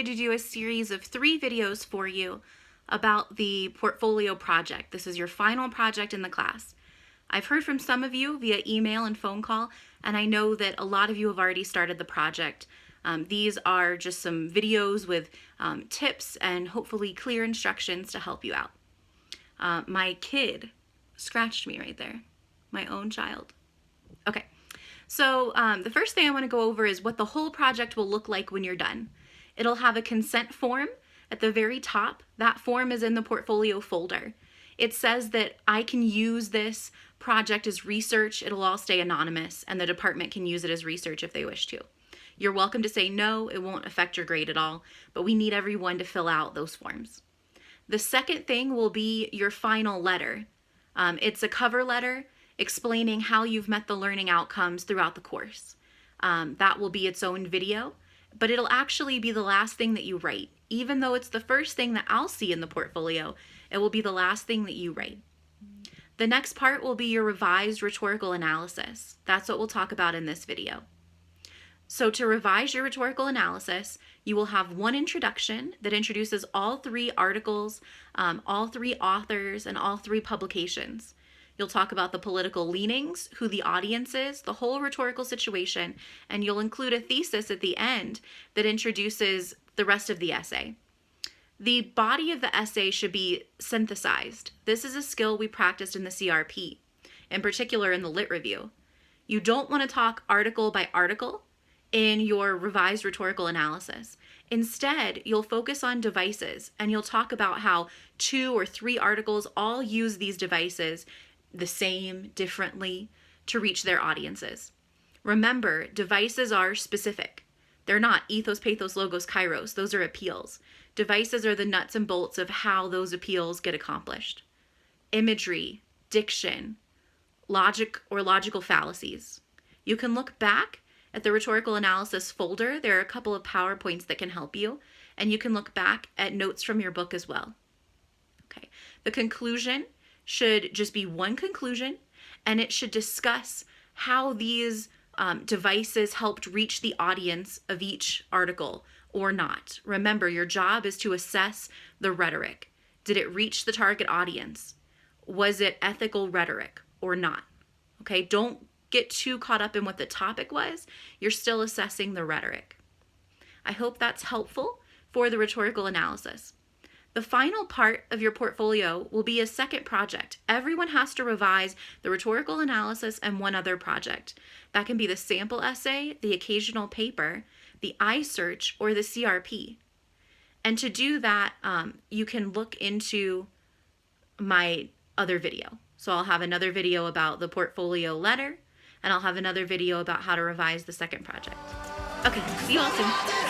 decided to do a series of 3 videos for you about the portfolio project. This is your final project in the class. I've heard from some of you via email and phone call, and I know that a lot of you have already started the project. These are just some videos with tips and hopefully clear instructions to help you out. My kid scratched me right there, my own child. Okay, so the first thing I want to go over is what the whole project will look like when you're done. It'll have a consent form at the very top. That form is in the portfolio folder. It says that I can use this project as research. It'll all stay anonymous, and the department can use it as research if they wish to. You're welcome to say no, it won't affect your grade at all, but we need everyone to fill out those forms. The second thing will be your final letter. It's a cover letter explaining how you've met the learning outcomes throughout the course. That will be its own video, but it'll actually be the last thing that you write. Even though it's the first thing that I'll see in the portfolio, it will be the last thing that you write. The next part will be your revised rhetorical analysis. That's what we'll talk about in this video. So to revise your rhetorical analysis, you will have one introduction that introduces all 3 articles, all 3 authors, and all 3 publications. You'll talk about the political leanings, who the audience is, the whole rhetorical situation, and you'll include a thesis at the end that introduces the rest of the essay. The body of the essay should be synthesized. This is a skill we practiced in the CRP, in particular in the Lit Review. You don't want to talk article by article in your revised rhetorical analysis. Instead, you'll focus on devices, and you'll talk about how 2 or 3 articles all use these devices the same, differently, to reach their audiences. Remember, devices are specific. They're not ethos, pathos, logos, kairos. Those are appeals. Devices are the nuts and bolts of how those appeals get accomplished. Imagery, diction, logic or logical fallacies. You can look back at the rhetorical analysis folder. There are a couple of PowerPoints that can help you, and you can look back at notes from your book as well. Okay. The conclusion should just be one conclusion, and it should discuss how these devices helped reach the audience of each article or not. Remember, your job is to assess the rhetoric. Did it reach the target audience? Was it ethical rhetoric or not? Okay, don't get too caught up in what the topic was. You're still assessing the rhetoric. I hope that's helpful for the rhetorical analysis. The final part of your portfolio will be a second project. Everyone has to revise the rhetorical analysis and one other project. That can be the sample essay, the occasional paper, the iSearch, or the CRP. And to do that, you can look into my other video. So I'll have another video about the portfolio letter, and I'll have another video about how to revise the second project. Okay, see you all soon.